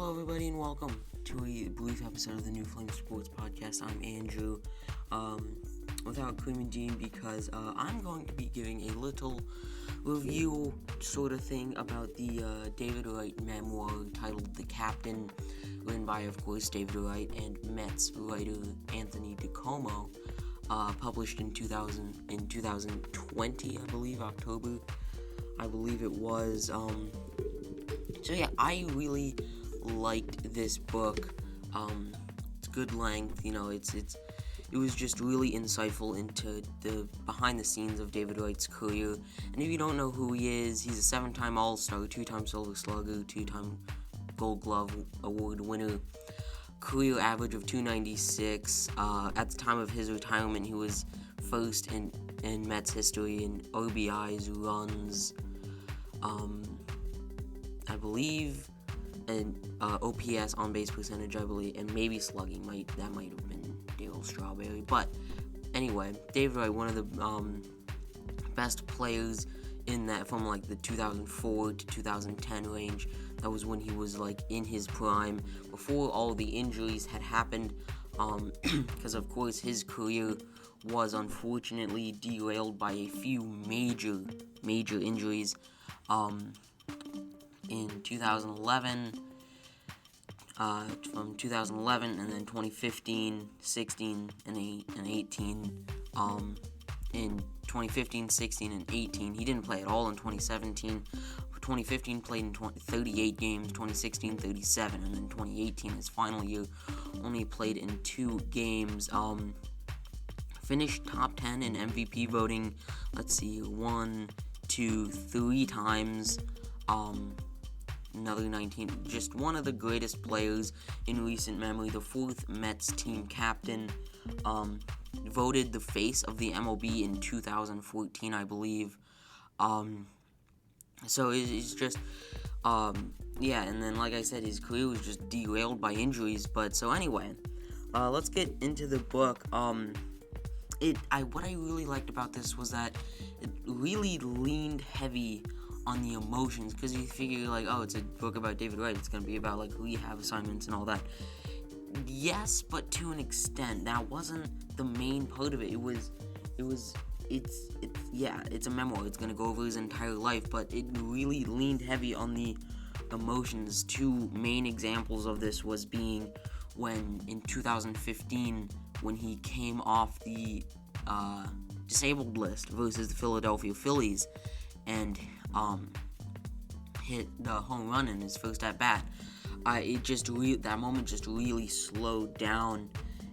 Hello everybody and welcome to a brief episode of the New Flame Sports Podcast. I'm Andrew, without Cream and Dean, because I'm going to be giving a little review sort of thing about the David Wright memoir titled The Captain, written by, of course, David Wright and Mets writer Anthony DiComo, published in 2020, I believe, October, I believe it was. So yeah, I really liked this book. It's good length, it was just really insightful into the behind the scenes of David Wright's career. And if you don't know who he is, he's a 7-time All-Star, 2-time Silver Slugger, 2-time Gold Glove Award winner, career average of .296. At the time of his retirement, he was first in Mets history in RBIs, runs, I believe, and OPS, on-base percentage, I believe, and maybe slugging. That might have been Darryl Strawberry. But anyway, David Wright, one of the best players in that, from like the 2004 to 2010 range. That was when he was like in his prime, before all the injuries had happened, because of course his career was unfortunately derailed by a few major injuries. In 2011, from 2011, and then 2015, 16, and 18. In 2015, 16, and 18, he didn't play at all in 2017. 2015 played in 38 games, 2016 37, and then 2018, his final year, only played in 2 games. Finished top 10 in MVP voting, 1, 2, 3 times. Another 19, just one of the greatest players in recent memory, the 4th Mets team captain, voted the face of the MLB in 2014, I believe. So it's just, and then like I said, his career was just derailed by injuries. But so anyway, let's get into the book. What I really liked about this was that it really leaned heavy on the emotions, because you figure like, oh, it's a book about David Wright, it's gonna be about like rehab assignments and all that. Yes, but to an extent, that wasn't the main part of it. It's a memoir. It's gonna go over his entire life, but it really leaned heavy on the emotions. 2 main examples of this was being when in 2015, when he came off the disabled list versus the Philadelphia Phillies, and hit the home run in his first at bat. That moment just really slowed down,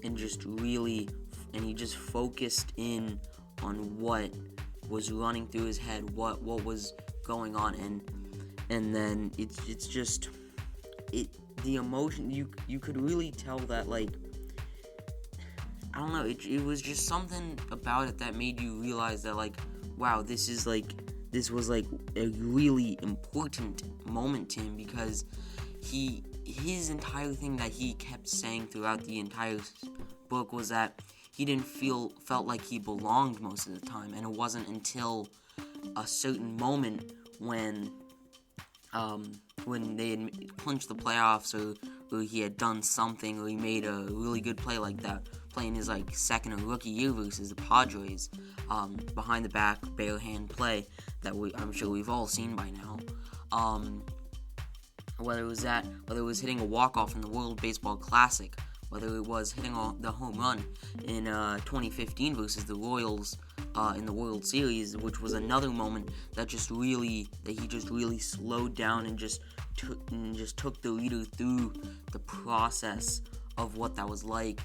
and he just focused in on what was running through his head, what was going on, and then it's just the emotion. You could really tell that, like, I don't know, it was just something about it that made you realize that, like, wow, this was like a really important moment to him, because his entire thing that he kept saying throughout the entire book was that he felt like he belonged most of the time, and it wasn't until a certain moment when they had clinched the playoffs, or he had done something, or he made a really good play like that, playing his like second or rookie year versus the Padres, behind the back bare hand play that I'm sure we've all seen by now. Whether it was hitting a walk-off in the World Baseball Classic, whether it was hitting the home run in 2015 versus the Royals in the World Series, which was another moment that he just really slowed down and just took the reader through the process of what that was like.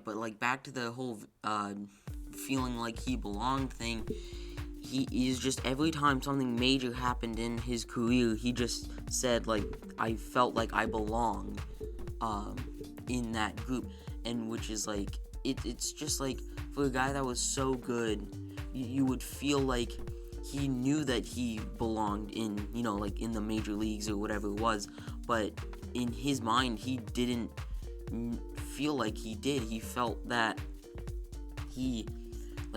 But like back to the whole feeling like he belonged thing. He is just, every time something major happened in his career, he just said, like, I felt like I belonged in that group. And which is like, it's just like, for a guy that was so good, you would feel like he knew that he belonged in, like in the major leagues or whatever it was. But in his mind, he didn't feel like he did. He felt that he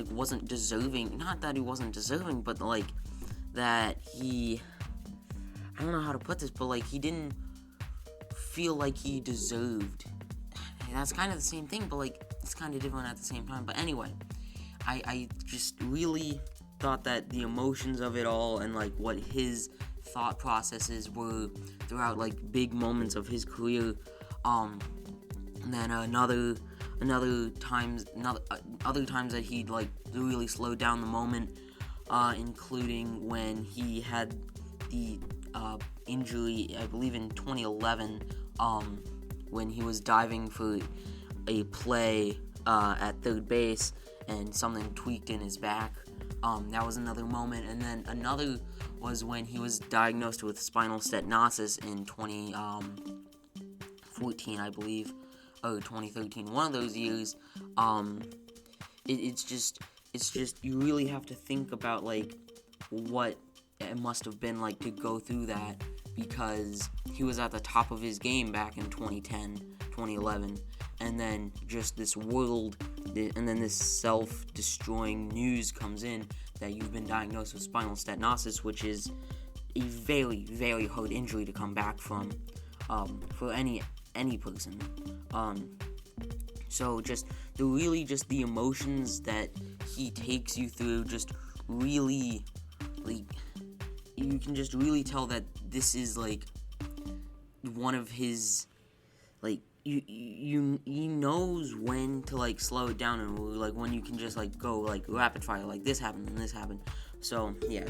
wasn't deserving, not that he wasn't deserving, but like that he, don't know how to put this, but like he didn't feel like he deserved. And that's kind of the same thing, but like it's kind of different at the same time. But anyway, I just really thought that the emotions of it all and like what his thought processes were throughout like big moments of his career, and then other times that he like really slowed down the moment, including when he had the injury, I believe in 2011, when he was diving for a play at third base and something tweaked in his back. That was another moment. And then another was when he was diagnosed with spinal stenosis in 2014, I believe, or 2013, one of those years. It's just you really have to think about like what it must have been like to go through that, because he was at the top of his game back in 2010, 2011, and then just this self-destroying news comes in that you've been diagnosed with spinal stenosis, which is a very, very hard injury to come back from, for any person. So just the emotions that he takes you through, just really, like, you can just really tell that this is like one of his, like, he knows when to like slow it down, and like when you can just like go like rapid fire, like this happened and this happened. So yeah,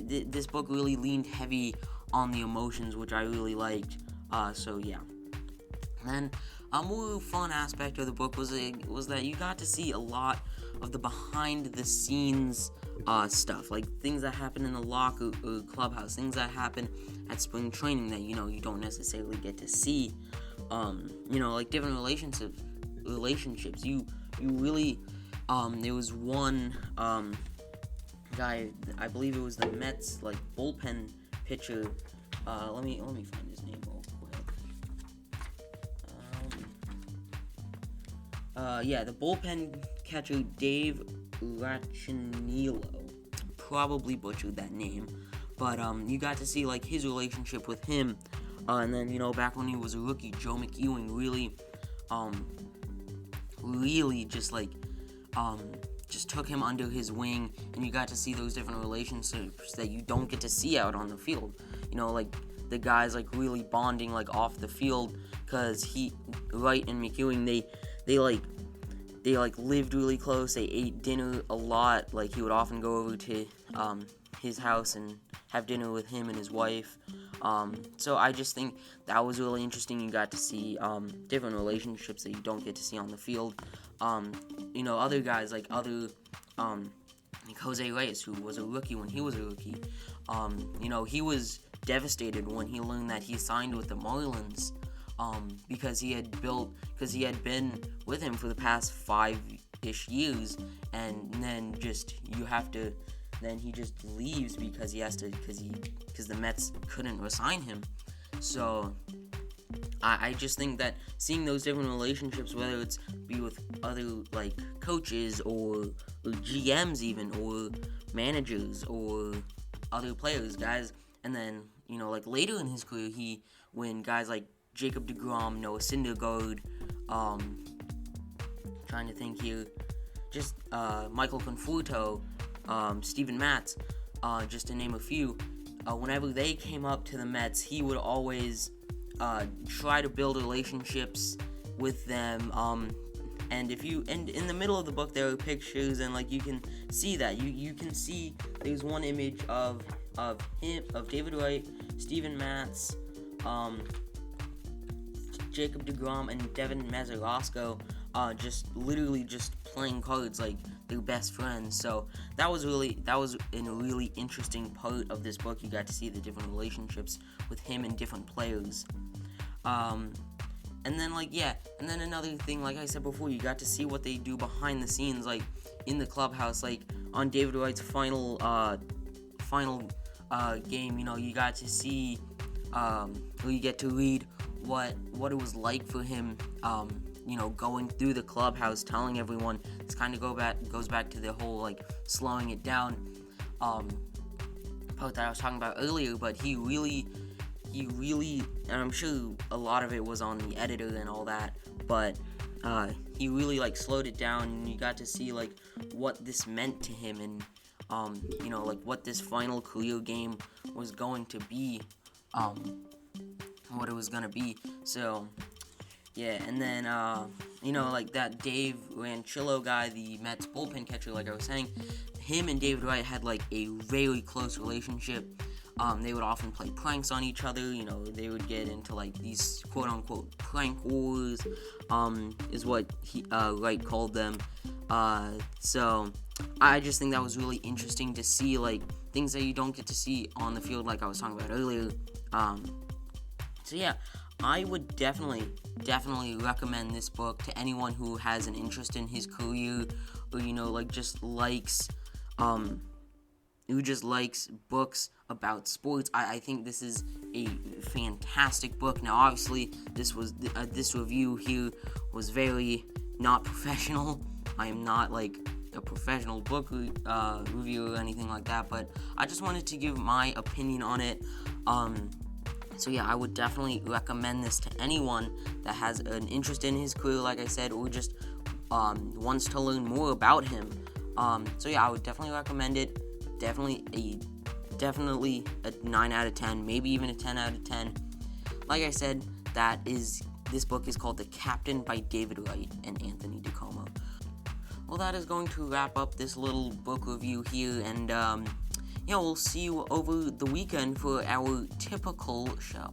this book really leaned heavy on the emotions, which I really liked. So yeah. And then a more fun aspect of the book was that you got to see a lot of the behind the scenes stuff, like things that happen in the locker or clubhouse, things that happen at spring training that you don't necessarily get to see. Like different relationships. You really, there was one guy, I believe it was the Mets like bullpen pitcher. Let me find his name real quick. The bullpen catcher Dave Wright. Probably butchered that name, but you got to see like his relationship with him. And then, back when he was a rookie, Joe McEwing really just took him under his wing, and you got to see those different relationships that you don't get to see out on the field. Like the guys like really bonding like off the field, because Wright and McEwing, they lived really close. They ate dinner a lot. Like he would often go over to his house and have dinner with him and his wife. So I just think that was really interesting. You got to see different relationships that you don't get to see on the field. Other guys like like Jose Reyes, who was a rookie when he was a rookie. He was devastated when he learned that he signed with the Marlins, because he had been with him for the past 5-ish years, and then then he just leaves because the Mets couldn't re-sign him. So I just think that seeing those different relationships, whether it's be with other like coaches or GMs even, or managers or other players, guys, and then like later in his career, when guys like Jacob deGrom, Noah Syndergaard, trying to think here, just Michael Conforto, Steven Matz, just to name a few, whenever they came up to the Mets, he would always try to build relationships with them. And in the middle of the book there are pictures, and like you can see that you can see there's one image of David Wright, Steven Matz, Jacob deGrom, and Devin Mesolasco, just playing cards like they're best friends. So that was a really interesting part of this book. You got to see the different relationships with him and different players. And then another thing, like I said before, you got to see what they do behind the scenes, like in the clubhouse, like on David Wright's final game. You got to see, or you get to read what it was like for him, going through the clubhouse, telling everyone. This kind of goes back to the whole like slowing it down part that I was talking about earlier. But he really he really, and I'm sure a lot of it was on the editor and all that, but he really like slowed it down, and you got to see like what this meant to him, and like what this final career game was going to be, what it was gonna be. So yeah, and then like that Dave Ranchillo guy, the Mets bullpen catcher, like I was saying, him and David Wright had like a very close relationship. They would often play pranks on each other. They would get into like these quote-unquote prank wars, is what Wright called them. So I just think that was really interesting to see, like, things that you don't get to see on the field, like I was talking about earlier. So yeah, I would definitely recommend this book to anyone who has an interest in his career, or who just likes books about sports. I think this is a fantastic book. Now, obviously, this review here was very not professional. I am not like a professional book reviewer or anything like that, but I just wanted to give my opinion on it. So yeah, I would definitely recommend this to anyone that has an interest in his career, like I said, or just wants to learn more about him. So yeah, I would definitely recommend it. Definitely a 9 out of 10, maybe even a 10 out of 10. Like I said, this book is called The Captain by David Wright and Anthony DiComo. Well, that is going to wrap up this little book review here, and we'll see you over the weekend for our typical show.